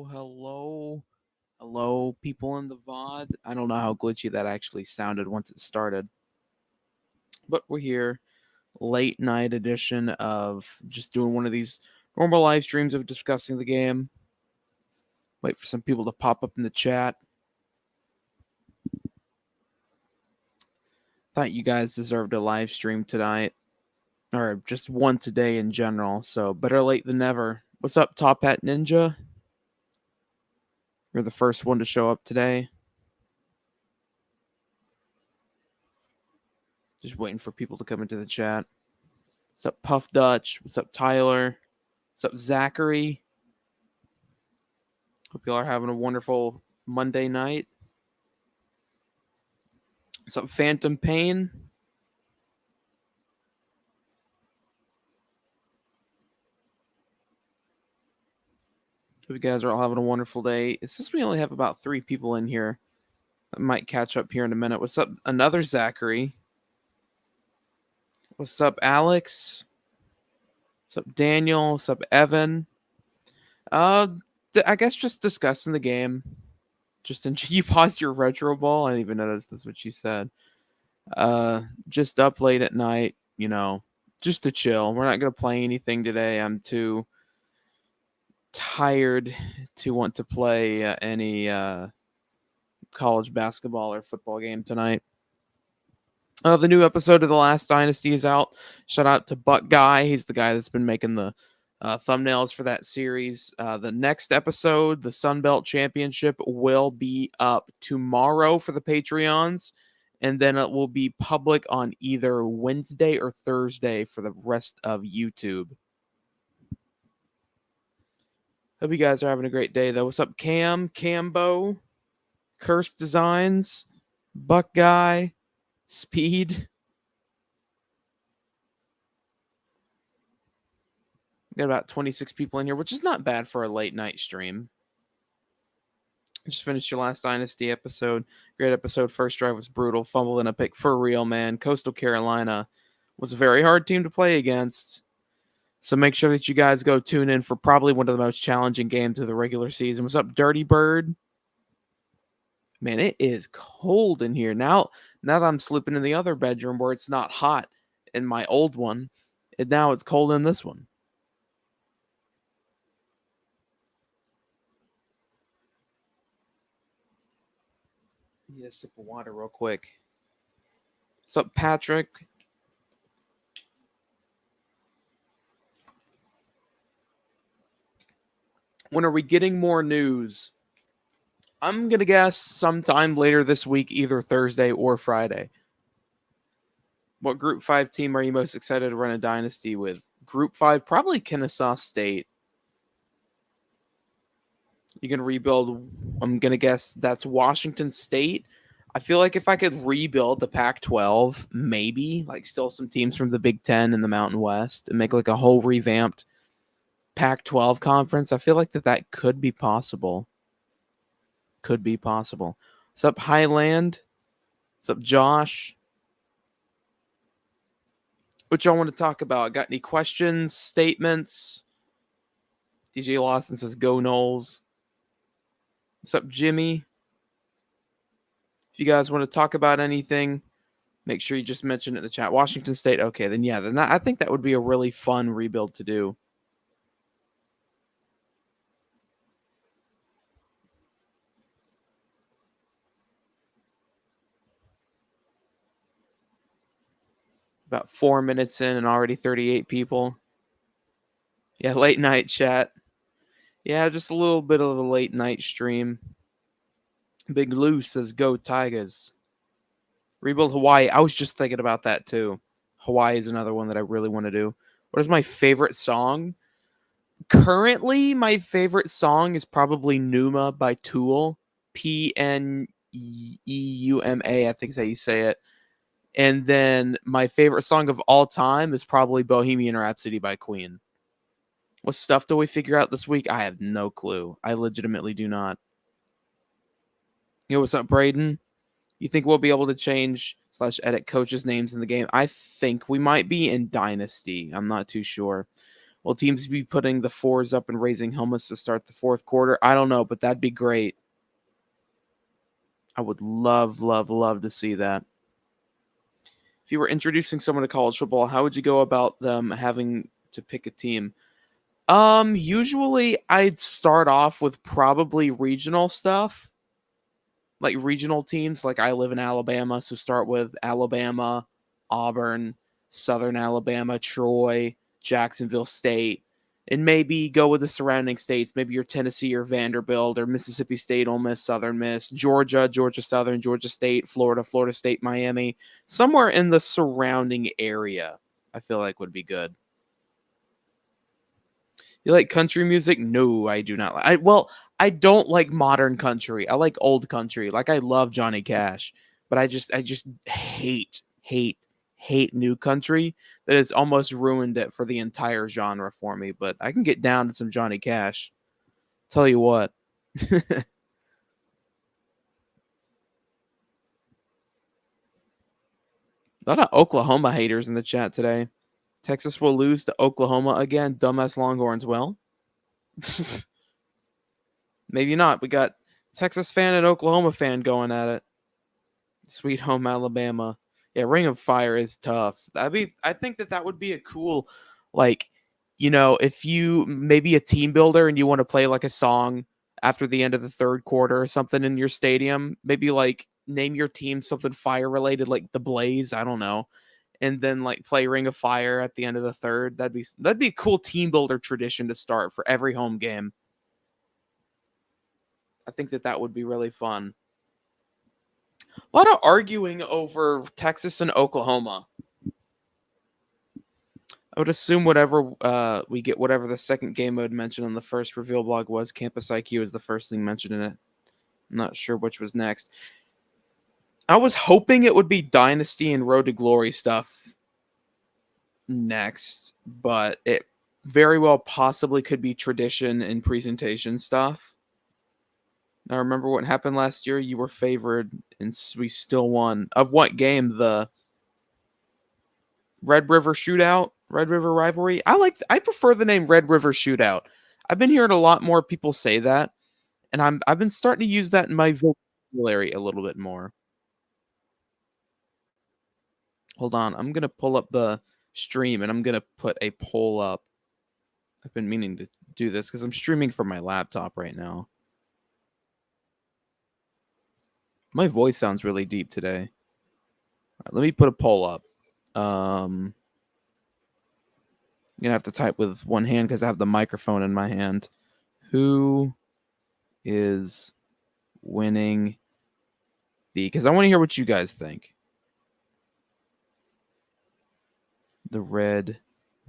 Hello, people in the VOD. I don't know how glitchy that actually sounded once it started, but we're here, late night edition of just doing one of these normal live streams of discussing the game. Wait for some people to pop up in the chat. Thought you guys deserved a live stream tonight, or just one today in general, so better late than never. What's up, Top Hat Ninja? You're the first one to show up today. Just waiting for people to come into the chat. What's up, Puff Dutch? What's up, Tyler? What's up, Zachary? Hope y'all are having a wonderful Monday night. What's up, Phantom Pain? Hope you guys are all having a wonderful day. It's just we only have about 3 people in here. I might catch up here in a minute. What's up, another Zachary? What's up, Alex? What's up, Daniel? What's up, Evan? I guess just discussing the game. You paused your retro ball. I didn't even notice that's what you said. Just up late at night, just to chill. We're not gonna play anything today. I'm too tired to want to play any college basketball or football game tonight. The new episode of The Last Dynasty is out. Shout out to Buck Guy. He's the guy that's been making the thumbnails for that series. The next episode, the Sun Belt Championship, will be up tomorrow for the Patreons, and then it will be public on either Wednesday or Thursday for the rest of YouTube. Hope you guys are having a great day, though. What's up, Cam, Cambo, Curse Designs, Buck Guy, Speed? We got about 26 people in here, which is not bad for a late night stream. Just finished your last Dynasty episode. Great episode. First drive was brutal. Fumbled in a pick for real, man. Coastal Carolina was a very hard team to play against. So make sure that you guys go tune in for probably one of the most challenging games of the regular season. What's up, Dirty Bird? Man, it is cold in here. Now that I'm sleeping in the other bedroom where it's not hot in my old one, and now it's cold in this one. Need a sip of water real quick. What's up, Patrick? When are we getting more news? I'm going to guess sometime later this week, either Thursday or Friday. What Group 5 team are you most excited to run a Dynasty with? Group 5, probably Kennesaw State. You can rebuild, I'm going to guess that's Washington State. I feel like if I could rebuild the Pac-12, maybe, like still some teams from the Big Ten and the Mountain West, and make like a whole revamped Pac-12 conference, I feel like that could be possible. Could be possible. What's up, Highland? What's up, Josh? What y'all want to talk about? Got any questions, statements? DJ Lawson says, go Knowles. What's up, Jimmy? If you guys want to talk about anything, make sure you just mention it in the chat. Washington State, okay, then I think that would be a really fun rebuild to do. About 4 minutes in and already 38 people. Yeah, late night chat. Yeah, just a little bit of a late night stream. Big Lou says, go Tigers. Rebuild Hawaii. I was just thinking about that too. Hawaii is another one that I really want to do. What is my favorite song? Currently, my favorite song is probably Numa by Tool. Pneuma, I think is how you say it. And then my favorite song of all time is probably Bohemian Rhapsody by Queen. What stuff do we figure out this week? I have no clue. I legitimately do not. Yo, what's up, Braden? You think we'll be able to change / edit coaches' names in the game? I think we might be in Dynasty. I'm not too sure. Will teams be putting the fours up and raising helmets to start the fourth quarter? I don't know, but that'd be great. I would love, love, love to see that. If you were introducing someone to college football, how would you go about them having to pick a team? Usually I'd start off with probably regional stuff, like regional teams. Like I live in Alabama, so start with Alabama, Auburn, Southern Alabama, Troy, Jacksonville State, and maybe go with the surrounding states. Maybe your Tennessee or Vanderbilt or Mississippi State, Ole Miss, Southern Miss, Georgia, Georgia Southern, Georgia State, Florida, Florida State, Miami, somewhere in the surrounding area. I feel like would be good. You like country music? No, I do not. I don't like modern country. I like old country. Like I love Johnny Cash, but I just hate new country. That it's almost ruined it for the entire genre for me. But I can get down to some Johnny Cash. Tell you what. A lot of Oklahoma haters in the chat today. Texas will lose to Oklahoma again. Dumbass Longhorns. Well, maybe not. We got Texas fan and Oklahoma fan going at it. Sweet Home Alabama. Yeah, Ring of Fire is tough. I think that would be a cool, like, if you maybe a team builder and you want to play like a song after the end of the third quarter or something in your stadium, maybe like name your team something fire related, like the Blaze. I don't know, and then like play Ring of Fire at the end of the third. That'd be a cool team builder tradition to start for every home game. I think that would be really fun. A lot of arguing over Texas and Oklahoma. I would assume whatever we get, whatever the second game mode mentioned on the first reveal blog was, Campus IQ is the first thing mentioned in it. I'm not sure which was next. I was hoping it would be Dynasty and Road to Glory stuff next, but it very well possibly could be tradition and presentation stuff. Now, remember what happened last year? You were favored, and we still won. Of what game? The Red River Shootout? Red River Rivalry? I prefer the name Red River Shootout. I've been hearing a lot more people say that, and I've been starting to use that in my vocabulary a little bit more. Hold on, I'm gonna pull up the stream, and I'm gonna put a poll up. I've been meaning to do this because I'm streaming from my laptop right now. My voice sounds really deep today. All right, let me put a poll up. I'm gonna have to type with one hand because I have the microphone in my hand. Who is winning because I want to hear what you guys think. The Red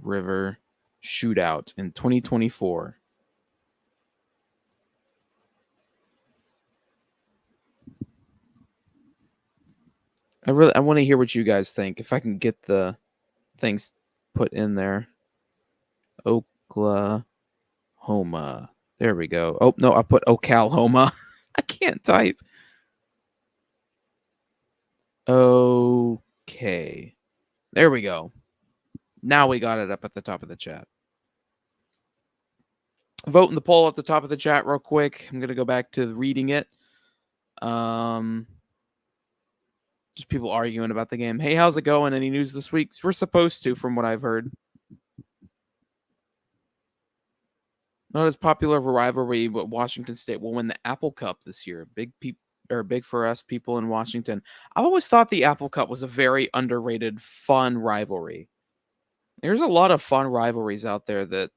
River Shootout in 2024. I want to hear what you guys think. If I can get the things put in there. Oklahoma. There we go. Oh, no, I put Oklahoma. I can't type. Okay. There we go. Now we got it up at the top of the chat. Vote in the poll at the top of the chat real quick. I'm going to go back to reading it. Just people arguing about the game. Hey, how's it going? Any news this week? We're supposed to, from what I've heard. Not as popular of a rivalry, but Washington State will win the Apple Cup this year. Big for us people in Washington. I've always thought the Apple Cup was a very underrated, fun rivalry. There's a lot of fun rivalries out there that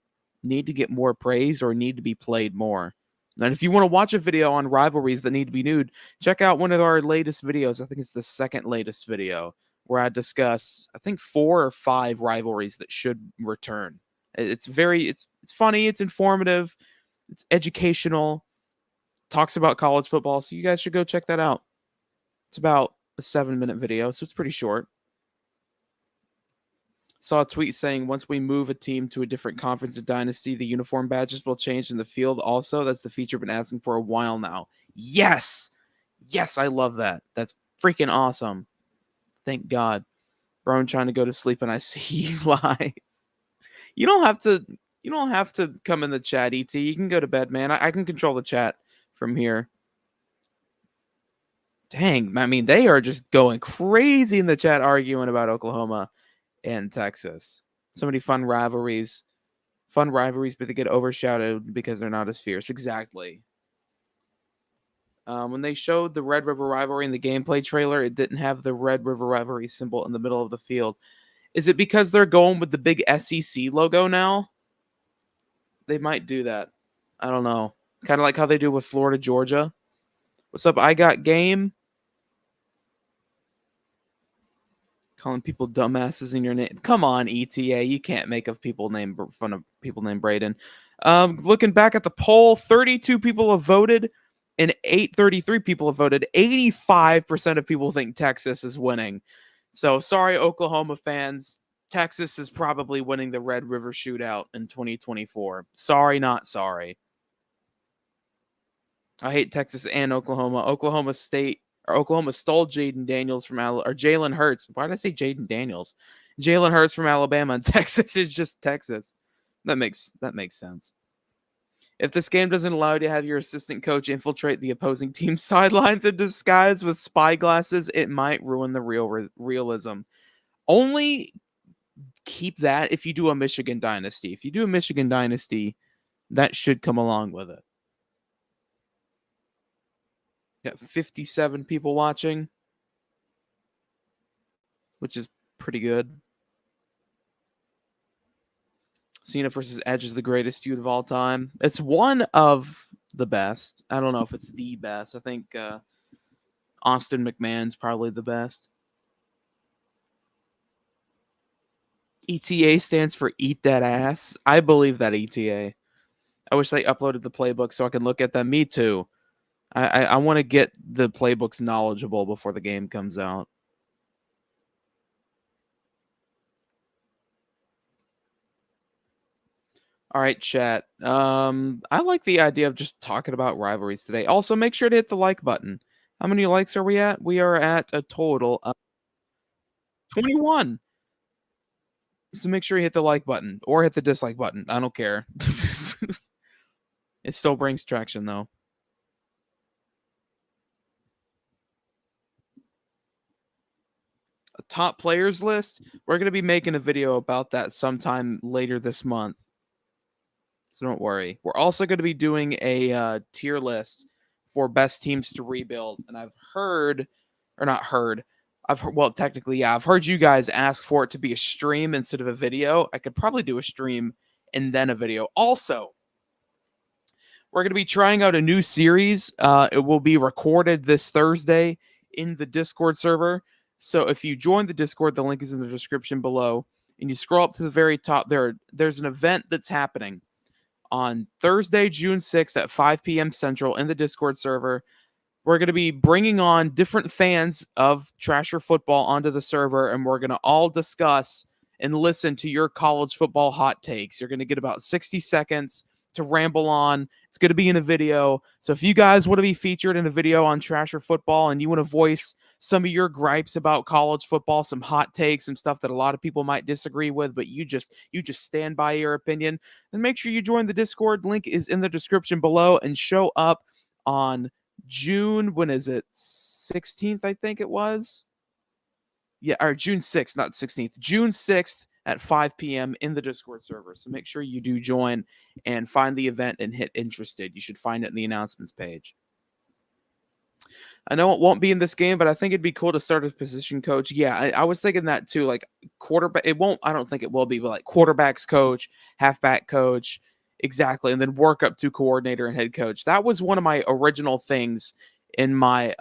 need to get more praise or need to be played more. And if you want to watch a video on rivalries that need to be nude, check out one of our latest videos. I think it's the second latest video where I discuss, I think 4 or 5 rivalries that should return. It's funny, it's informative, it's educational, talks about college football. So you guys should go check that out. It's about a 7-minute video, so it's pretty short. Saw a tweet saying once we move a team to a different conference of Dynasty, the uniform badges will change in the field also. That's the feature I've been asking for a while now. Yes! Yes, I love that. That's freaking awesome. Thank God. Bro, I'm trying to go to sleep and I see you live. You don't have to You don't have to come in the chat, ET. You can go to bed, man. I can control the chat from here. Dang, I mean, they are just going crazy in the chat arguing about Oklahoma and Texas. So many fun rivalries. Fun rivalries, but they get overshadowed because they're not as fierce. Exactly. When they showed the Red River Rivalry in the gameplay trailer, it didn't have the Red River Rivalry symbol in the middle of the field. Is it because they're going with the big SEC logo now? They might do that. I don't know. Kind of like how they do with Florida, Georgia. What's up? I got game. Calling people dumbasses in your name. Come on, ETA. You can't make fun of people named Braden. Looking back at the poll, 32 people have voted and 833 people have voted. 85% of people think Texas is winning. So sorry, Oklahoma fans. Texas is probably winning the Red River Shootout in 2024. Sorry, not sorry. I hate Texas and Oklahoma. Oklahoma stole Jaden Daniels from Jalen Hurts. Why did I say Jaden Daniels? Jalen Hurts from Alabama, and Texas is just Texas. That makes sense. If this game doesn't allow you to have your assistant coach infiltrate the opposing team's sidelines in disguise with spy glasses, it might ruin the realism. Only keep that if you do a Michigan Dynasty. If you do a Michigan Dynasty, that should come along with it. Got 57 people watching, which is pretty good. Cena versus Edge is the greatest feud of all time. It's one of the best. I don't know if it's the best. I think Austin McMahon's probably the best. ETA stands for Eat That Ass. I believe that, ETA. I wish they uploaded the playbook so I can look at them. Me too. I want to get the playbooks knowledgeable before the game comes out. All right, chat. I like the idea of just talking about rivalries today. Also, make sure to hit the like button. How many likes are we at? We are at a total of 21. So make sure you hit the like button or hit the dislike button. I don't care. It still brings traction, though. A top players list. We're going to be making a video about that sometime later this month. So don't worry. We're also going to be doing a tier list for best teams to rebuild. And I've heard, or not heard, well, technically, yeah, I've heard you guys ask for it to be a stream instead of a video. I could probably do a stream and then a video. Also, we're going to be trying out a new series. It will be recorded this Thursday in the Discord server. So if you join the Discord, the link is in the description below. And you scroll up to the very top, there's an event that's happening on Thursday, June 6th at 5 p.m. Central in the Discord server. We're going to be bringing on different fans of Trasher Football onto the server, and we're going to all discuss and listen to your college football hot takes. You're going to get about 60 seconds to ramble on. It's going to be in a video. So if you guys want to be featured in a video on Trasher Football and you want to voice some of your gripes about college football, some hot takes, some stuff that a lot of people might disagree with, but you just stand by your opinion, then make sure you join the Discord. Link is in the description below, and show up on June, when is it? 16th, I think it was. Yeah, or June 6th, not 16th. June 6th at 5 p.m. in the Discord server. So make sure you do join and find the event and hit interested. You should find it in the announcements page. I know it won't be in this game, but I think it'd be cool to start as position coach. Yeah, I was thinking that too. Like quarterback, it won't. I don't think it will be, but like quarterbacks coach, halfback coach, exactly, and then work up to coordinator and head coach. That was one of my original things in my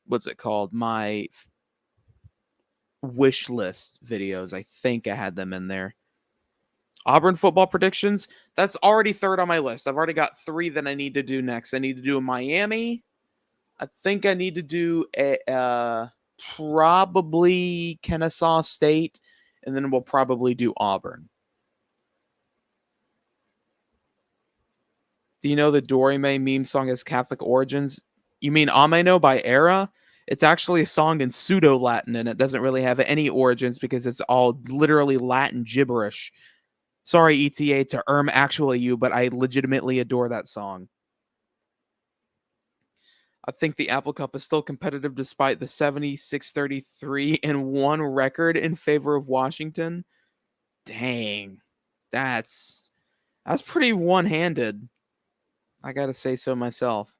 what's it called? My wish list videos. I think I had them in there. Auburn football predictions. That's already third on my list. I've already got 3 that I need to do next. I need to do Miami. I think I need to do probably Kennesaw State, and then we'll probably do Auburn. Do you know the Dorime meme song has Catholic origins? You mean Ameno by Era? It's actually a song in pseudo-Latin, and it doesn't really have any origins because it's all literally Latin gibberish. Sorry, ETA, to Actually You, but I legitimately adore that song. I think the Apple Cup is still competitive despite the 76-33-1 record in favor of Washington. Dang. That's pretty one-handed. I got to say so myself.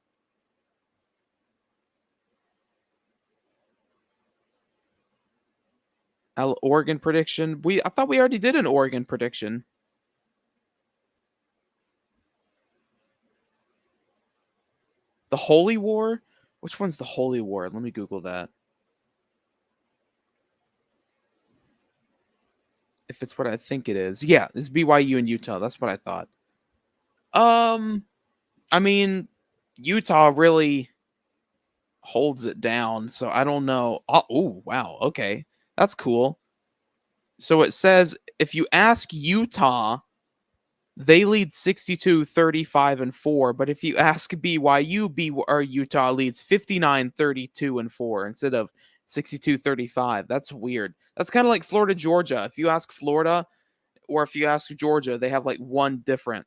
Oregon prediction. I thought we already did an Oregon prediction. The Holy War? Which one's the Holy War? Let me Google that. If it's what I think it is. Yeah, it's BYU and Utah. That's what I thought. I mean, Utah really holds it down, so I don't know. Oh, wow. Okay. That's cool. So it says if you ask Utah, they lead 62-35-4, but if you ask BYU, or Utah leads 59-32-4 instead of 62-35. That's weird. That's kind of like Florida, Georgia. If you ask Florida or if you ask Georgia, they have like one different.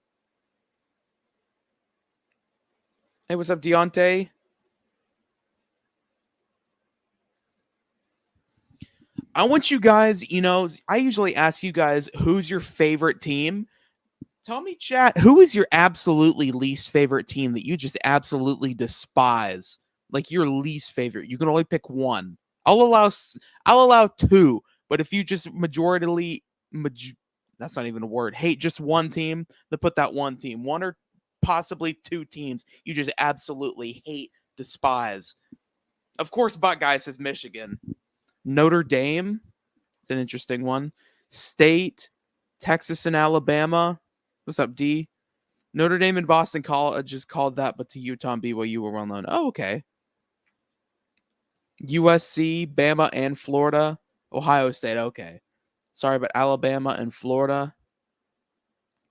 Hey, what's up, Deontay? I want you guys, I usually ask you guys who's your favorite team. Tell me, chat, who is your absolutely least favorite team that you just absolutely despise? Like your least favorite. You can only pick one. I'll allow two, but if you just that's not even a word. Hate just one team, then put that one team. One or possibly two teams you just absolutely hate, despise. Of course, Buck Guy says Michigan. Notre Dame. It's an interesting one. State, Texas, and Alabama. What's up, D? Notre Dame and Boston College just called that, but to Utah and BYU were well known. Oh, okay. USC, Bama, and Florida. Ohio State. Okay. Sorry, but Alabama and Florida.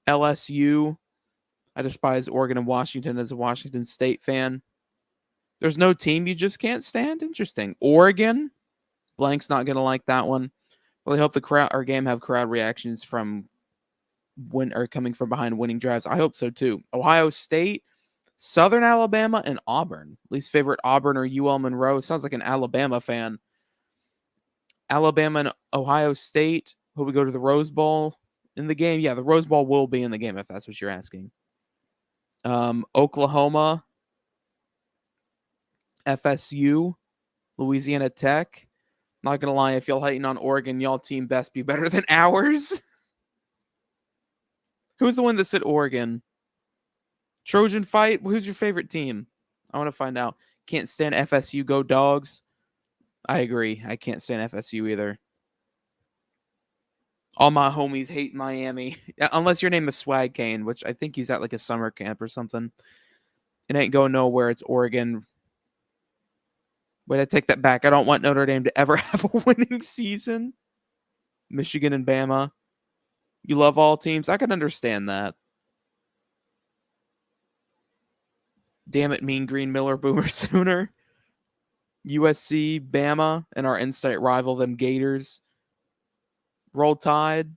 LSU. I despise Oregon and Washington as a Washington State fan. There's no team you just can't stand. Interesting. Oregon. Blank's not gonna like that one. Really hope our game have crowd reactions from coming from behind winning drives. I hope so too. Ohio State, Southern Alabama, and Auburn. Least favorite Auburn or UL Monroe. Sounds like an Alabama fan. Alabama and Ohio State. Hope we go to the Rose Bowl in the game. Yeah, the Rose Bowl will be in the game if that's what you're asking. Oklahoma, FSU, Louisiana Tech. Not gonna lie, if y'all hating on Oregon, y'all team best be better than ours. Who's the one that said Oregon? Trojan Fight? Who's your favorite team? I want to find out. Can't stand FSU. Go Dogs. I agree. I can't stand FSU either. All my homies hate Miami. Unless your name is Swag Kane, which I think he's at like a summer camp or something. It ain't going nowhere. It's Oregon. Wait, I take that back. I don't want Notre Dame to ever have a winning season. Michigan and Bama. You love all teams? I can understand that. Damn it, Mean Green Miller, Boomer Sooner. USC, Bama, and our in-state rival, them Gators. Roll Tide.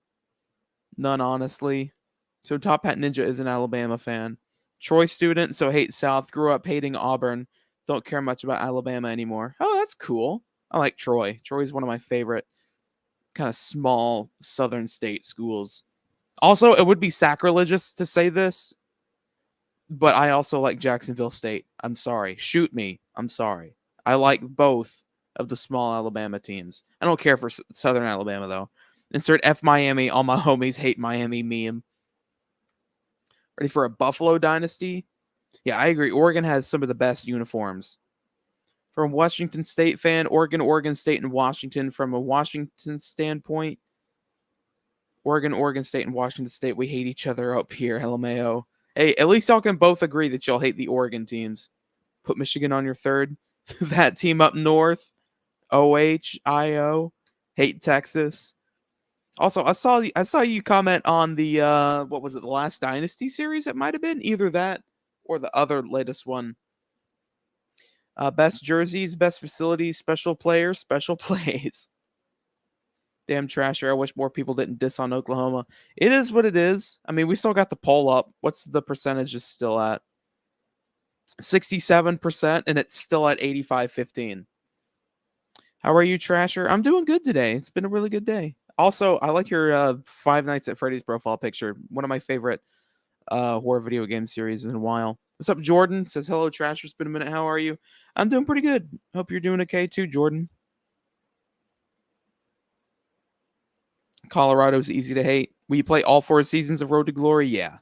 None, honestly. So Top Hat Ninja is an Alabama fan. Troy student, so hate South. Grew up hating Auburn. Don't care much about Alabama anymore. Oh, that's cool. I like Troy. Troy's one of my favorite kind of small southern state schools. Also, it would be sacrilegious to say this, but I also like Jacksonville State. I'm sorry. Shoot me. I'm sorry. I like both of the small Alabama teams. I don't care for Southern Alabama, though. Insert F Miami. All my homies hate Miami meme. Ready for a Buffalo dynasty? Yeah, I agree. Oregon has some of the best uniforms. From a Washington State fan, Oregon State, and Washington. From a Washington standpoint, Oregon State, and Washington State, we hate each other up here, LMAO. Hey, at least y'all can both agree that y'all hate the Oregon teams. Put Michigan on your third. That team up north, OHIO, hate Texas. Also, I saw you comment on the what was it, the last Dynasty series? It might have been either that or the other latest one. Best jerseys, best facilities, special players, special plays. Damn Trasher. I wish more people didn't diss on Oklahoma. It is what it is. I mean, we still got the poll up. What's the percentage is still at? 67%, and it's still at 85-15. How are you, Trasher? I'm doing good today. It's been a really good day. Also, I like your Five Nights at Freddy's profile picture. One of my favorite horror video game series in a while. What's up, Jordan? Says hello, Trasher. It's been a minute. How are you? I'm doing pretty good. Hope you're doing okay too, Jordan. Colorado's easy to hate. Will you play all 4 seasons of Road to Glory? Yeah.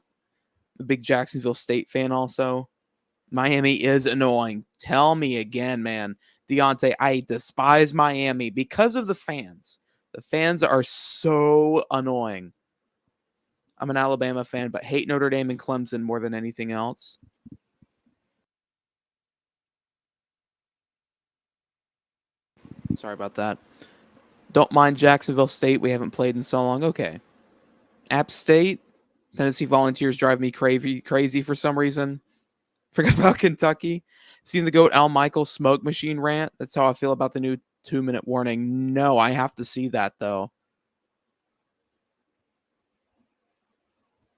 A big Jacksonville State fan also. Miami is annoying. Tell me again, man. Deontay, I despise Miami because of the fans. The fans are so annoying. I'm an Alabama fan, but hate Notre Dame and Clemson more than anything else. Sorry about that. Don't mind Jacksonville State. We haven't played in so long. Okay. App State. Tennessee Volunteers drive me crazy for some reason. Forgot about Kentucky. Seen the GOAT Al Michaels smoke machine rant. That's how I feel about the new 2-minute warning. No, I have to see that, though.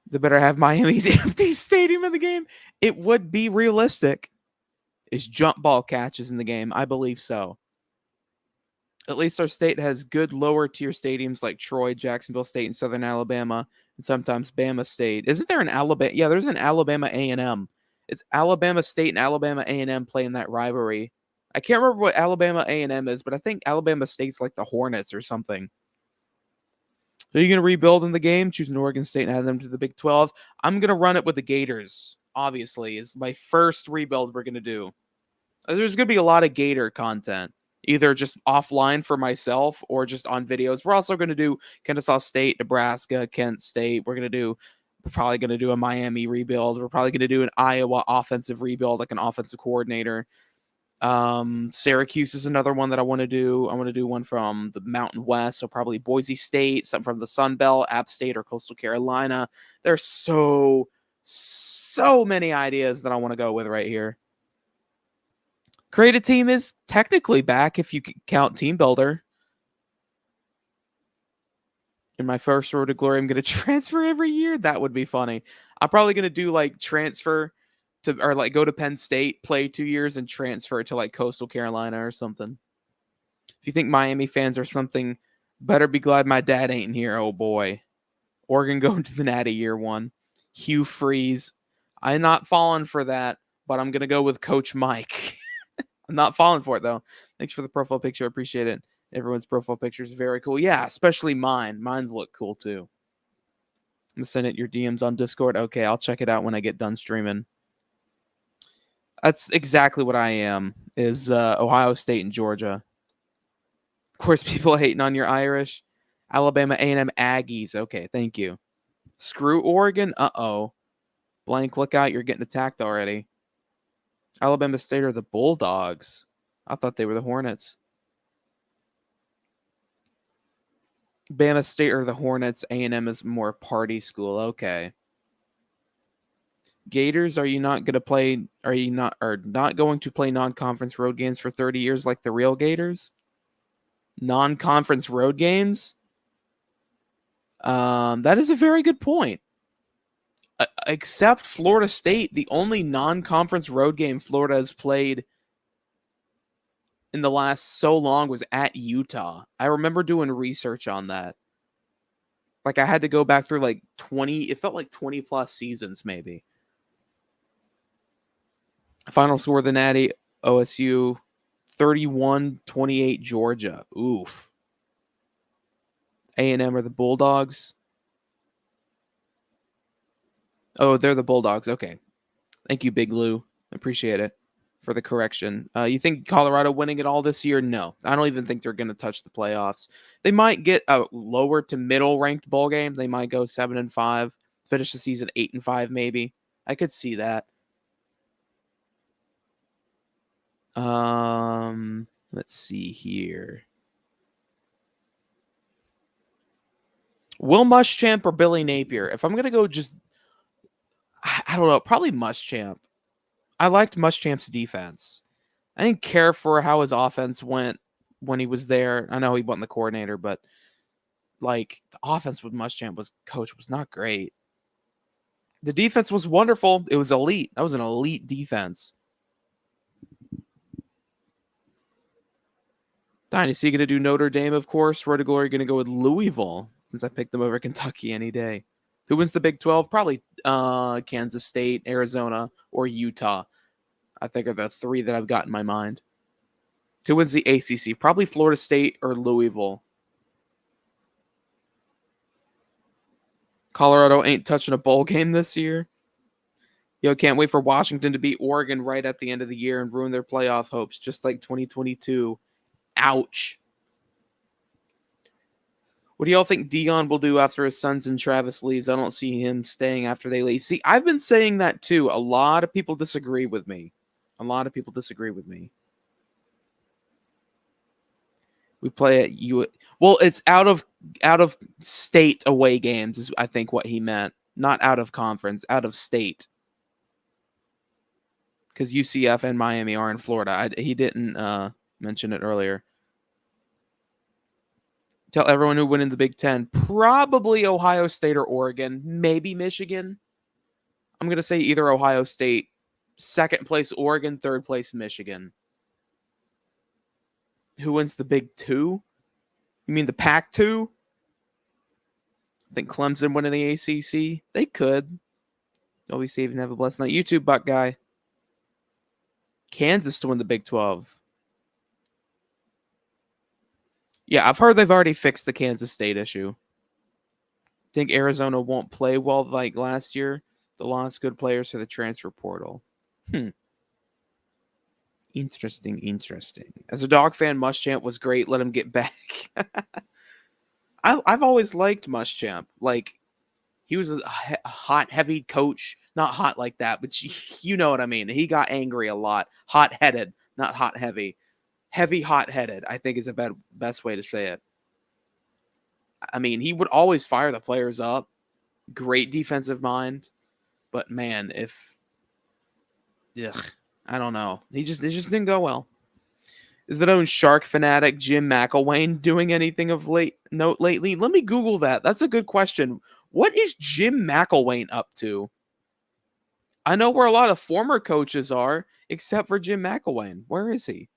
They better have Miami's empty stadium in the game. It would be realistic. Is jump ball catches in the game? I believe so. At least our state has good lower tier stadiums like Troy, Jacksonville State, and Southern Alabama, and sometimes Bama State. Isn't there an Alabama? Yeah, there's an Alabama A&M. It's Alabama State and Alabama A&M playing that rivalry. I can't remember what Alabama A&M is, but I think Alabama State's like the Hornets or something. Are you going to rebuild in the game? Choosing Oregon State and add them to the Big 12. I'm going to run it with the Gators, obviously, is my first rebuild we're going to do. There's going to be a lot of Gator content, either just offline for myself or just on videos. We're also going to do Kennesaw State, Nebraska, Kent State. We're probably going to do a Miami rebuild. We're probably going to do an Iowa offensive rebuild, like an offensive coordinator. Syracuse is another one that I want to do. I want to do one from the Mountain West, so probably Boise State, something from the Sun Belt, App State, or Coastal Carolina. There's so many ideas that I want to go with right here. Create a Team is technically back if you count Team Builder. In my first Road to Glory, I'm going to transfer every year. That would be funny. I'm probably going to do like transfer to, or like go to Penn State, play 2 years, and transfer to like Coastal Carolina or something. If you think Miami fans are something, better be glad my dad ain't here. Oh boy. Oregon going to the Natty year 1. Hugh Freeze. I'm not falling for that, but I'm going to go with Coach Mike. I'm not falling for it, though. Thanks for the profile picture. I appreciate it. Everyone's profile picture is very cool. Yeah, especially mine. Mine's look cool, too. I'm going to send it your DMs on Discord. Okay, I'll check it out when I get done streaming. That's exactly what I am, is Ohio State and Georgia. Of course, people hating on your Irish. Alabama A&M Aggies. Okay, thank you. Screw Oregon. Uh-oh. Blank, look out. You're getting attacked already. Alabama State are the Bulldogs. I thought they were the Hornets. Bama State are the Hornets. A&M is more party school. Okay. Gators, are you not going to play? Are you not going to play non-conference road games for 30 years like the real Gators? Non-conference road games? That is a very good point. Except Florida State, the only non-conference road game Florida has played in the last so long was at Utah. I remember doing research on that. Like I had to go back through like 20, it felt like 20 plus seasons maybe. Final score of the Natty, OSU 31-28 Georgia. Oof. A&M are the Bulldogs. Oh, they're the Bulldogs. Okay. Thank you, Big Lou. Appreciate it for the correction. You think Colorado winning it all this year? No. I don't even think they're going to touch the playoffs. They might get a lower to middle ranked bowl game. They might go 7-5, finish the season 8-5 maybe. I could see that. Let's see here. Will Muschamp or Billy Napier? If I'm going to go just, I don't know, probably Muschamp. I liked Muschamp's defense. I didn't care for how his offense went when he was there. I know he wasn't the coordinator, but like the offense with Muschamp was not great. The defense was wonderful. It was elite. That was an elite defense. Dynasty going to do Notre Dame, of course. Road to Glory going to go with Louisville, since I picked them over Kentucky any day. Who wins the Big 12? Probably Kansas State, Arizona, or Utah. I think are the three that I've got in my mind. Who wins the ACC? Probably Florida State or Louisville. Colorado ain't touching a bowl game this year. Yo, can't wait for Washington to beat Oregon right at the end of the year and ruin their playoff hopes, just like 2022. Ouch. What do y'all think Dion will do after his sons and Travis leaves? I don't see him staying after they leave. See, I've been saying that too. A lot of people disagree with me. We play at U. Well, it's out of state away games is I think what he meant. Not out of conference, out of state. Because UCF and Miami are in Florida. He didn't mention it earlier. Tell everyone who went in the Big Ten. Probably Ohio State or Oregon. Maybe Michigan. I'm going to say either Ohio State. Second place Oregon. Third place Michigan. Who wins the Big Two? You mean the Pac-2? I think Clemson went in the ACC. They could. Always safe and have a blessed night. YouTube Buck guy. Kansas to win the Big 12. Yeah, I've heard they've already fixed the Kansas State issue. Think Arizona won't play well like last year. They lost good players to the transfer portal. Interesting. As a dog fan, Muschamp was great. Let him get back. I've always liked Muschamp. Like, he was a hot, heavy coach. Not hot like that, but you know what I mean. He got angry a lot. Hot-headed, not hot, heavy. Heavy, hot-headed, I think is a best way to say it. I mean, he would always fire the players up. Great defensive mind. But, man, I don't know. It just didn't go well. Is the known shark fanatic Jim McElwain doing anything of note lately? Let me Google that. That's a good question. What is Jim McElwain up to? I know where a lot of former coaches are, except for Jim McElwain. Where is he?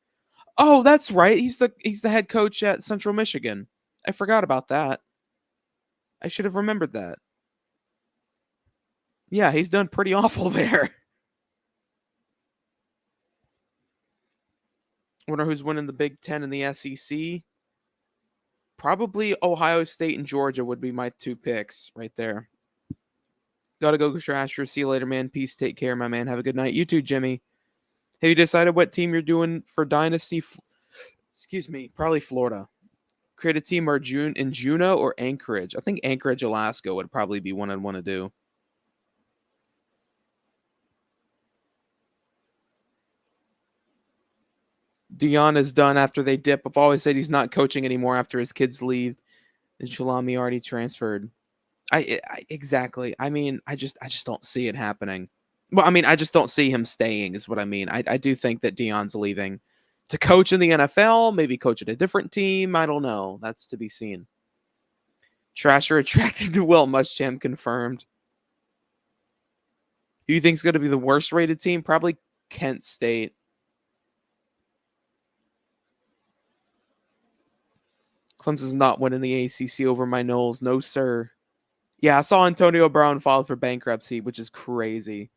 Oh, that's right. He's the head coach at Central Michigan. I forgot about that. I should have remembered that. Yeah, he's done pretty awful there. Wonder who's winning the Big Ten and the SEC. Probably Ohio State and Georgia would be my two picks right there. Gotta go, Trasher. See you later, man. Peace. Take care, my man. Have a good night. You too, Jimmy. Have you decided what team you're doing for Dynasty? Excuse me. Probably Florida. Create a team or in Juneau or Anchorage. I think Anchorage, Alaska would probably be one I'd want to do. Dion is done after they dip. I've always said he's not coaching anymore after his kids leave. And Shalami already transferred. Exactly. I mean, I just don't see it happening. Well, I mean, I just don't see him staying is what I mean. I do think that Dion's leaving to coach in the NFL, maybe coach at a different team. I don't know. That's to be seen. Trasher attracted to Will Muschamp confirmed. Who do you think is going to be the worst rated team? Probably Kent State. Clemson's not winning the ACC over my Knowles. No, sir. Yeah, I saw Antonio Brown filed for bankruptcy, which is crazy.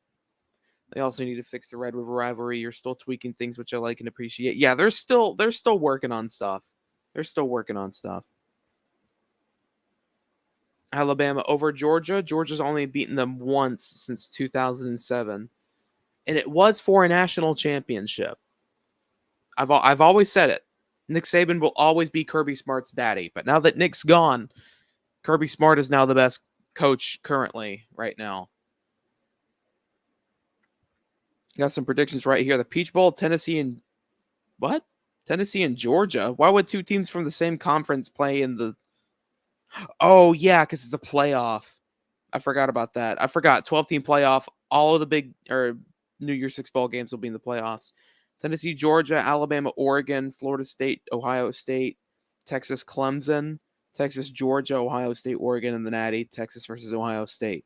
They also need to fix the Red River rivalry. You're still tweaking things, which I like and appreciate. Yeah, they're still working on stuff. Alabama over Georgia. Georgia's only beaten them once since 2007, and it was for a national championship. I've always said it. Nick Saban will always be Kirby Smart's daddy, but now that Nick's gone, Kirby Smart is now the best coach currently right now. Got some predictions right here. The Peach Bowl, Tennessee and Georgia. Why would two teams from the same conference play in the... Oh, yeah, because it's the playoff. I forgot about that. 12-team playoff. All of the big New Year's Six bowl games will be in the playoffs. Tennessee, Georgia, Alabama, Oregon, Florida State, Ohio State, Texas, Clemson, Texas, Georgia, Ohio State, Oregon in the Natty. Texas versus Ohio State.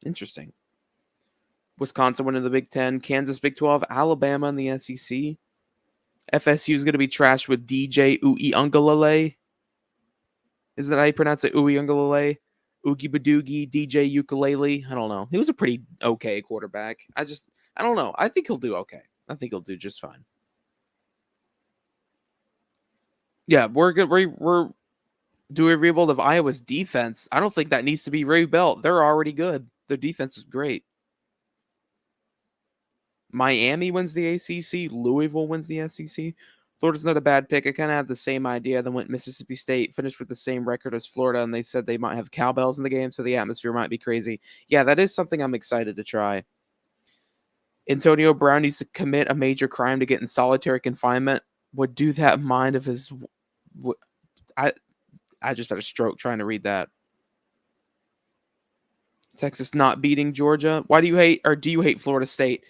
Interesting. Wisconsin winning the Big Ten. Kansas Big 12. Alabama in the SEC. FSU is going to be trashed with DJ Uiagalelei. Is that how you pronounce it? Uiagalelei? Oogie Badoogie, DJ Ukulele. I don't know. He was a pretty okay quarterback. I don't know. I think he'll do okay. I think he'll do just fine. Yeah, we're good. We're doing a rebuild of Iowa's defense. I don't think that needs to be rebuilt. They're already good. Their defense is great. Miami wins the ACC. Louisville wins the SEC. Florida's not a bad pick. I kind of had the same idea. Then went Mississippi State, finished with the same record as Florida, and they said they might have cowbells in the game, so the atmosphere might be crazy. Yeah, that is something I'm excited to try. Antonio Brown needs to commit a major crime to get in solitary confinement. Would do that mind of his... I just had a stroke trying to read that. Texas not beating Georgia. Why do you hate Florida State?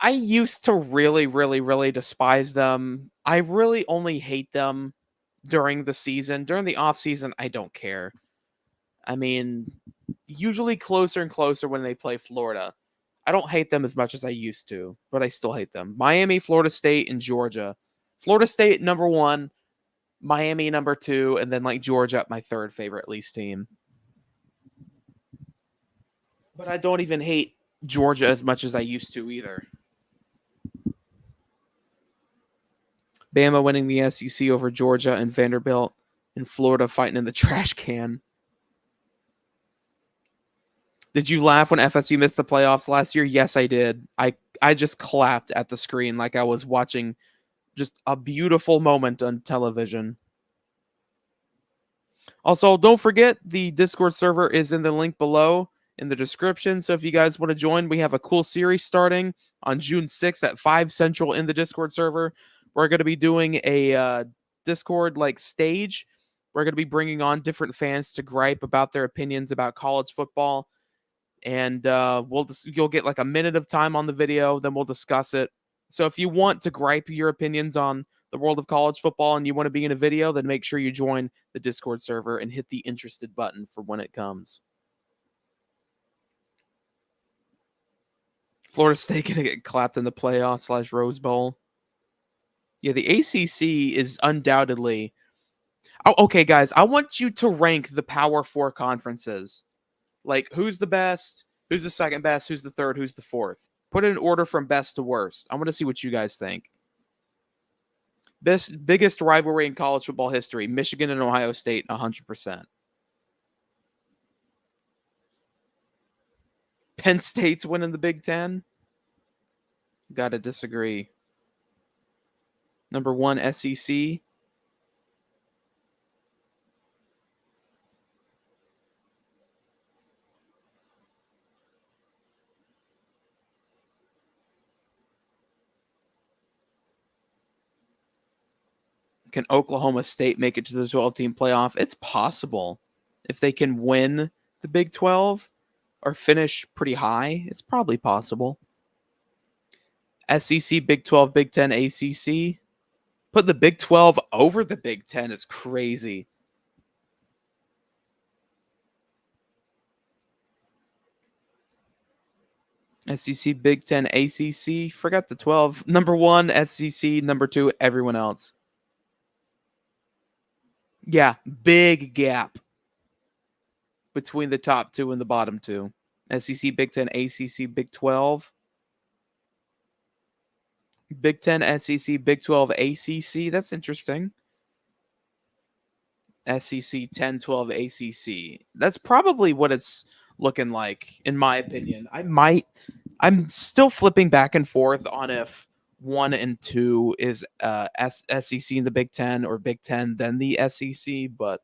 I used to really, really, really despise them. I really only hate them during the season. During the off season, I don't care. I mean, usually closer and closer when they play Florida. I don't hate them as much as I used to, but I still hate them. Miami, Florida State, and Georgia. Florida State number 1, Miami number 2, and then like Georgia my third favorite least team. But I don't even hate Georgia as much as I used to either. Bama winning the SEC over Georgia and Vanderbilt, and Florida fighting in the trash can. Did you laugh when FSU missed the playoffs last year? Yes, I did. I just clapped at the screen like I was watching just a beautiful moment on television. Also, don't forget the Discord server is in the link below in the description. So if you guys want to join, we have a cool series starting on June 6th at 5 Central in the Discord server. We're going to be doing a Discord like stage. We're going to be bringing on different fans to gripe about their opinions about college football. And you'll get like a minute of time on the video, then we'll discuss it. So if you want to gripe your opinions on the world of college football and you want to be in a video, then make sure you join the Discord server and hit the interested button for when it comes. Florida State going to get clapped in the playoff / Rose Bowl. Yeah, the ACC is undoubtedly... Oh, okay, guys, I want you to rank the Power 4 conferences. Like, who's the best? Who's the second best? Who's the third? Who's the fourth? Put it in order from best to worst. I want to see what you guys think. Biggest rivalry in college football history. Michigan and Ohio State, 100%. Penn State's winning the Big Ten? Gotta disagree. Number 1, SEC. Can Oklahoma State make it to the 12-team playoff? It's possible. If they can win the Big 12 or finish pretty high, it's probably possible. SEC, Big 12, Big 10, ACC. Put the Big 12 over the Big 10 is crazy. SEC, Big 10, ACC. Forgot the 12. Number 1, SEC. Number 2, everyone else. Yeah, big gap between the top 2 and the bottom 2. SEC, Big 10, ACC, Big 12. Big 10, SEC, Big 12, ACC. That's interesting. SEC, 10, 12, ACC. That's probably what it's looking like, in my opinion. I'm still flipping back and forth on if 1 and 2 is SEC in the Big 10 or Big 10 then the SEC, but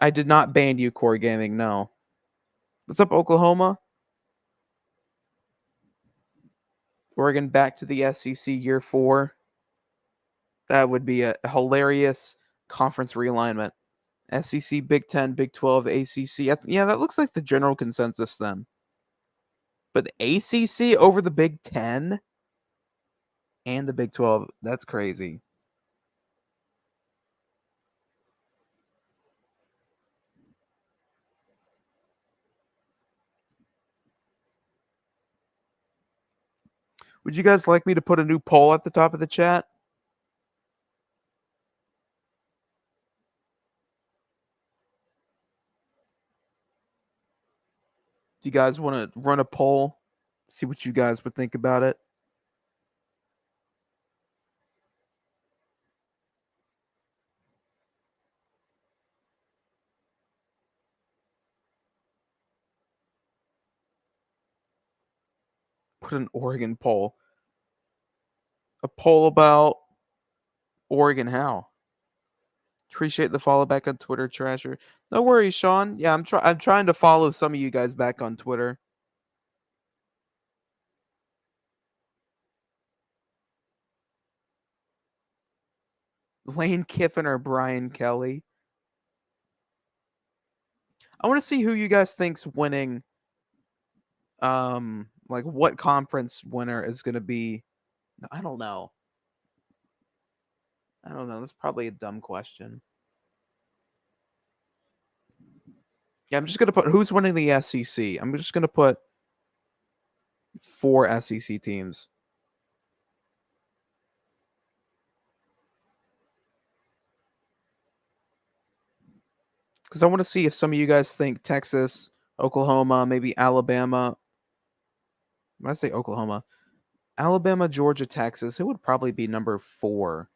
I did not ban you, Core Gaming, no. What's up, Oklahoma? Oregon back to the SEC year 4. That would be a hilarious conference realignment. SEC, Big 10, Big 12, ACC. Yeah, that looks like the general consensus then. For the ACC over the Big Ten and the Big 12, that's crazy. Would you guys like me to put a new poll at the top of the chat? Do you guys want to run a poll? See what you guys would think about it. Put an Oregon poll. A poll about Oregon how? Appreciate the follow back on Twitter, Trasher. No worries, Sean. Yeah, I'm trying to follow some of you guys back on Twitter. Lane Kiffin or Brian Kelly. I want to see who you guys think's winning. Like what conference winner is going to be? I don't know. I don't know. That's probably a dumb question. Yeah, I'm just gonna put who's winning the SEC. I'm just gonna put 4 SEC teams. Because I want to see if some of you guys think Texas, Oklahoma, maybe Alabama. When I say Oklahoma, Alabama, Georgia, Texas, who would probably be number 4?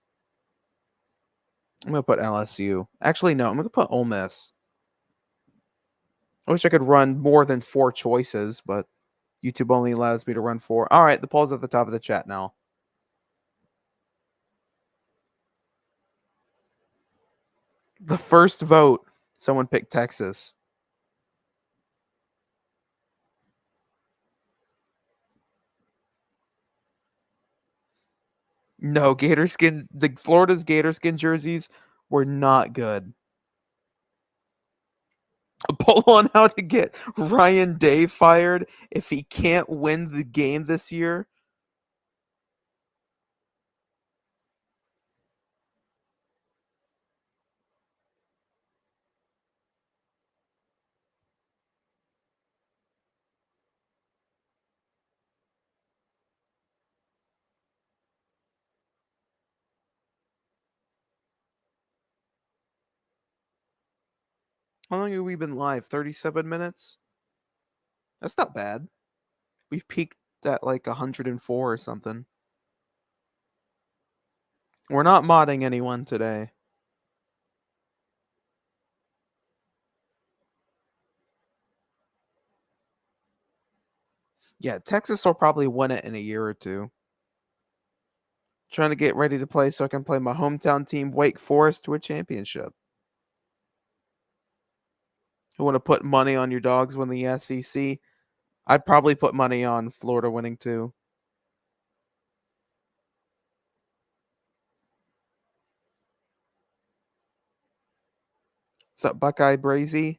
I'm gonna put LSU. Actually, no, I'm gonna put Ole Miss. I wish I could run more than 4 choices, but YouTube only allows me to run 4. All right, the poll's at the top of the chat now. The first vote, someone picked Texas. No, the Florida's Gatorskin jerseys were not good. A poll on how to get Ryan Day fired if he can't win the game this year. How long have we been live? 37 minutes? That's not bad. We've peaked at like 104 or something. We're not modding anyone today. Yeah, Texas will probably win it in a year or two. Trying to get ready to play so I can play my hometown team, Wake Forest, to a championship. Who want to put money on your dogs win the SEC? I'd probably put money on Florida winning too. What's up, Buckeye Brazy?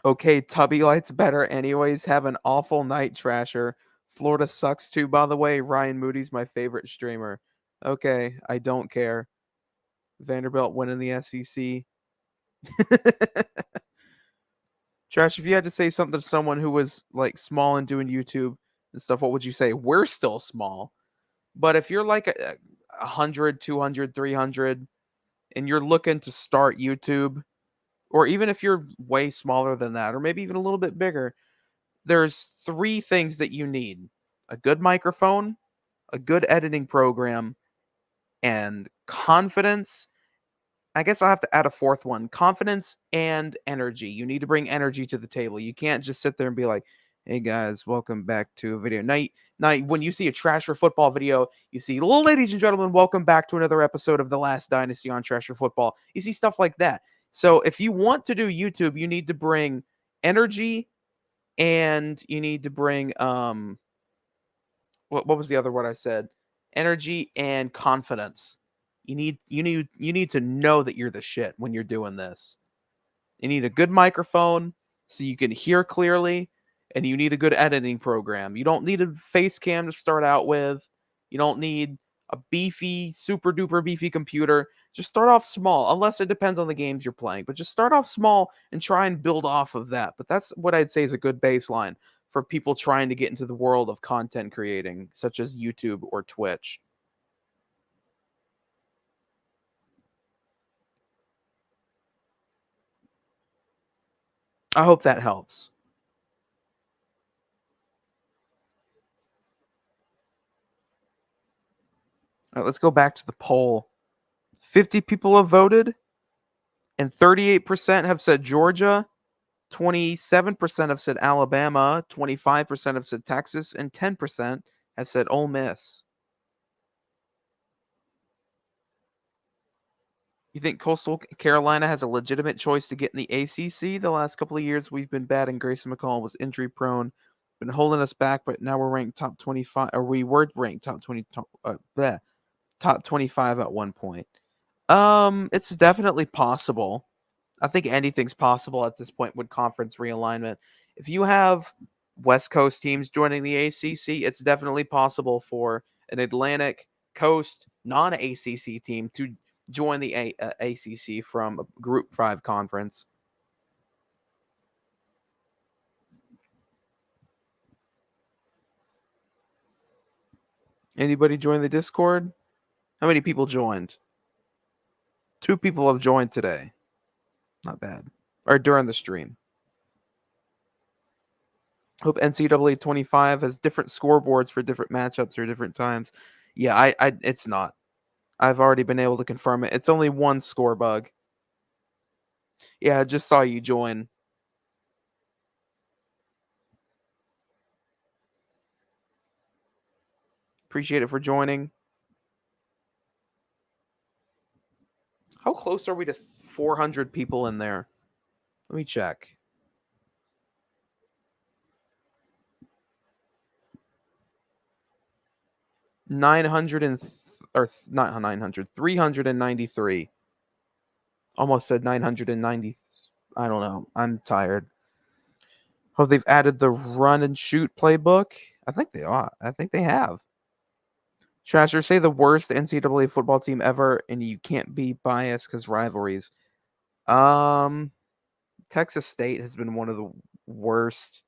Okay, Tubby Light's better anyways. Have an awful night, Trasher. Florida sucks too, by the way. Ryan Moody's my favorite streamer. Okay, I don't care. Vanderbilt winning the SEC. Trash, if you had to say something to someone who was like small and doing YouTube and stuff, what would you say? We're still small. But if you're like 100, 200, 300, and you're looking to start YouTube, or even if you're way smaller than that, or maybe even a little bit bigger, there's 3 things that you need: a good microphone, a good editing program, and confidence. I guess I'll have to add a 4th one: confidence and energy. You need to bring energy to the table. You can't just sit there and be like, hey guys, welcome back to a video. Now, when you see a Trasher Football video, you see, ladies and gentlemen, welcome back to another episode of The Last Dynasty on Trasher Football. You see stuff like that. So if you want to do YouTube, you need to bring energy, and you need to bring what was the other word I said? Energy and confidence. You need to know that you're the shit when you're doing this. You need a good microphone so you can hear clearly, and you need a good editing program. You don't need a face cam to start out with. You don't need a beefy, super duper beefy computer. Just start off small, unless it depends on the games you're playing. But just start off small and try and build off of that. But that's what I'd say is a good baseline for people trying to get into the world of content creating, such as YouTube or Twitch. I hope that helps. All right, let's go back to the poll. 50 people have voted, and 38% have said Georgia, 27% have said Alabama, 25% have said Texas, and 10% have said Ole Miss. You think Coastal Carolina has a legitimate choice to get in the ACC? The last couple of years we've been bad, and Grayson McCall was injury prone, been holding us back, but now we're ranked top 25, or we were ranked top 20, top 25 at one point. It's definitely possible. I think anything's possible at this point with conference realignment. If you have West Coast teams joining the ACC, it's definitely possible for an Atlantic Coast non-ACC team to join the ACC from a Group 5 conference. Anybody join the Discord? How many people joined? 2 people have joined today. Not bad. Or during the stream. Hope NCAA 25 has different scoreboards for different matchups or different times. Yeah, I it's not. I've already been able to confirm it. It's only one score bug. Yeah, I just saw you join. Appreciate it for joining. How close are we to 400 people in there? Let me check. 900 or not 900, 393. Almost said 990. I don't know. I'm tired. Oh, they've added the run and shoot playbook. I think they are. I think they have. Trasher, say the worst NCAA football team ever, and you can't be biased because rivalries. Um, Texas State has been one of the worst.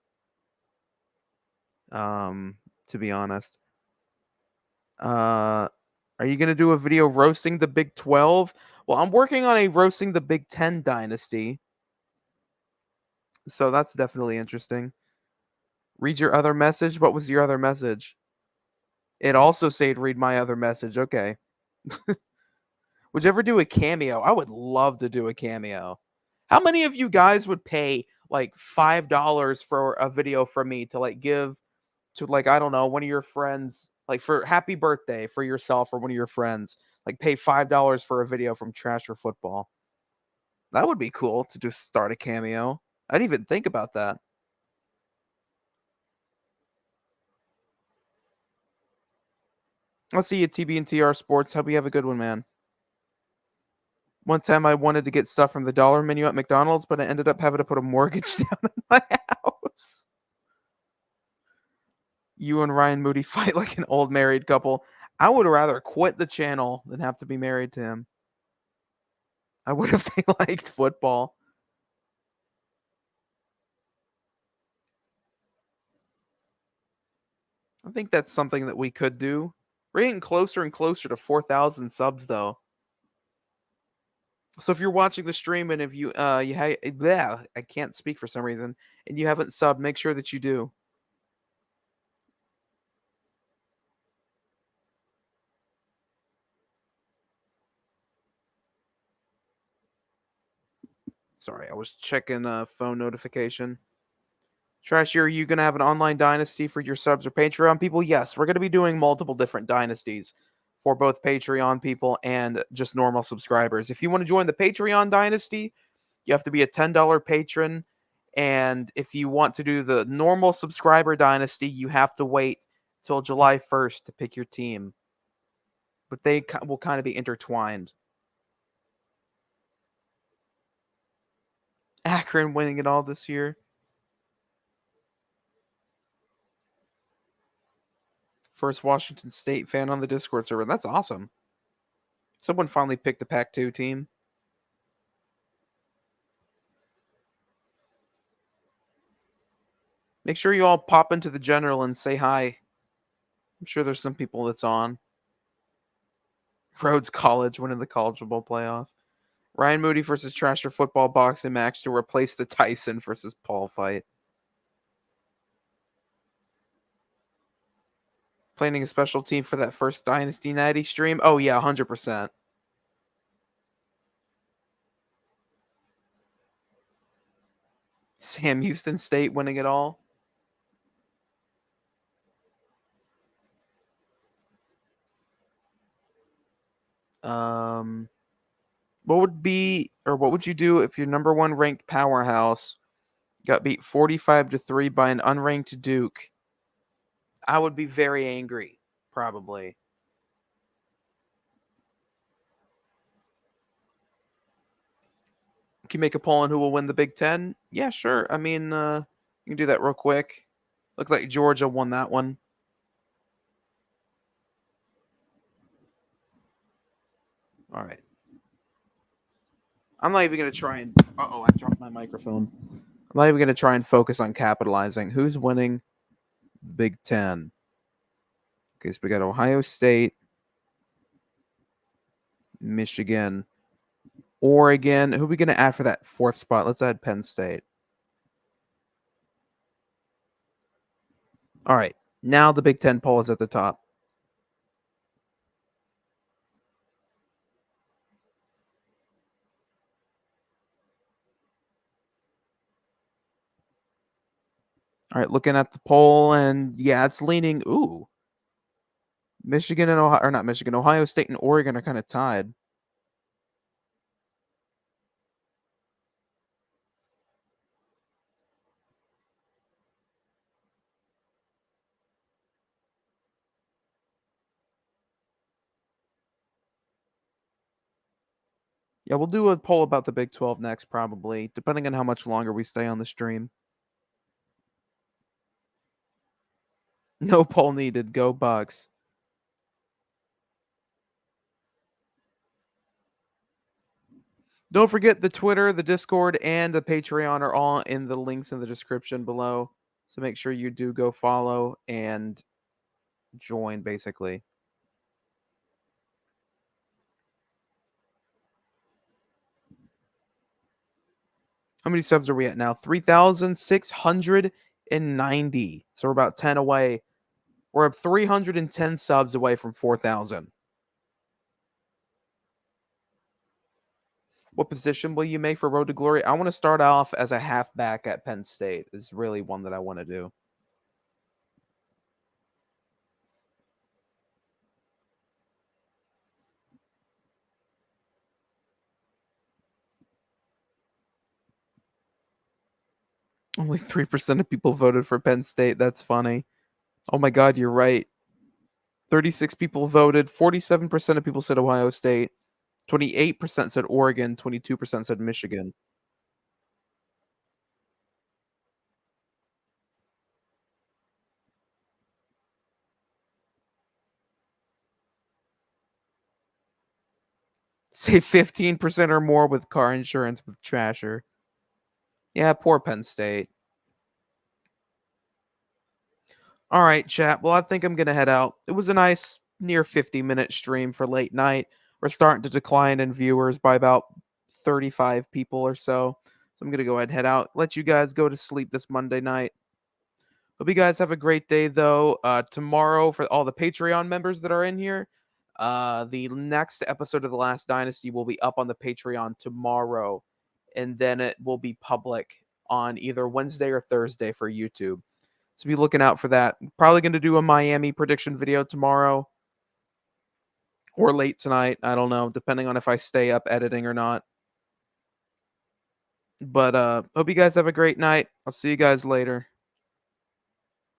To be honest. Are you gonna do a video roasting the Big 12? Well, I'm working on a roasting the Big 10 dynasty, so that's definitely interesting. Read your other message. What was your other message? It also said read my other message. Okay. Would you ever do a cameo? I would love to do a cameo. How many of you guys would pay like $5 for a video from me to like give to like I don't know one of your friends like for happy birthday for yourself or one of your friends like pay $5 for a video from Trash or Football? That would be cool to just start a cameo. I didn't even think about that. I'll see you at TB and TR Sports. Hope you have a good one, man. One time I wanted to get stuff from the dollar menu at McDonald's, but I ended up having to put a mortgage down on my house. You and Ryan Moody fight like an old married couple. I would rather quit the channel than have to be married to him. I would if they liked football. I think that's something that we could do. We're getting closer and closer to 4,000 subs, though. So if you're watching the stream and if yeah, I can't speak for some reason, and you haven't subbed, make sure that you do. Sorry, I was checking a phone notification. Trashy, are you going to have an online dynasty for your subs or Patreon people? Yes, we're going to be doing multiple different dynasties for both Patreon people and just normal subscribers. If you want to join the Patreon dynasty, you have to be a $10 patron. And if you want to do the normal subscriber dynasty, you have to wait till July 1st to pick your team. But they will kind of be intertwined. Akron winning it all this year. First Washington State fan on the Discord server. That's awesome. Someone finally picked the Pac-2 team. Make sure you all pop into the general and say hi. I'm sure there's some people that's on. Rhodes College winning the college football playoff. Ryan Moody versus Trasher football boxing match to replace the Tyson versus Paul fight. Planning a special team for that first Dynasty Natty stream? Oh, yeah, 100%. Sam Houston State winning it all. What would you do if your number one ranked powerhouse got beat 45-3 by an unranked Duke? I would be very angry, probably. Can you make a poll on who will win the Big Ten? Yeah, sure. I mean, you can do that real quick. Looked like Georgia won that one. All right. I'm not even going to try and... Uh-oh, I dropped my microphone. I'm not even going to try and focus on capitalizing. Who's winning the Big Ten? Okay, so we got Ohio State, Michigan, Oregon. Who are we going to add for that fourth spot? Let's add Penn State. All right. Now the Big Ten poll is at the top. All right, looking at the poll, and yeah, it's leaning. Ooh. Michigan and Ohio, or not Michigan, Ohio State and Oregon are kind of tied. Yeah, we'll do a poll about the Big 12 next, probably, depending on how much longer we stay on the stream. No poll needed. Go Bucks. Don't forget the Twitter, the Discord, and the Patreon are all in the links in the description below. So make sure you do go follow and join, basically. How many subs are we at now? 3,690. So we're about 10 away. We're 310 subs away from 4,000. What position will you make for Road to Glory? I want to start off as a halfback at Penn State. Is really one that I want to do. Only 3% of people voted for Penn State. That's funny. Oh my God, you're right. 36 people voted. 47% of people said Ohio State. 28% said Oregon. 22% said Michigan. Say 15% or more with car insurance with Trasher. Yeah, poor Penn State. All right, chat. Well, I think I'm going to head out. It was a nice near 50-minute stream for late night. We're starting to decline in viewers by about 35 people or so. So I'm going to go ahead and head out. Let you guys go to sleep this Monday night. Hope you guys have a great day, though. Tomorrow, for all the Patreon members that are in here, the next episode of The Last Dynasty will be up on the Patreon tomorrow. And then it will be public on either Wednesday or Thursday for YouTube. So be looking out for that. Probably going to do a Miami prediction video tomorrow or late tonight. I don't know, depending on if I stay up editing or not. But hope you guys have a great night. I'll see you guys later.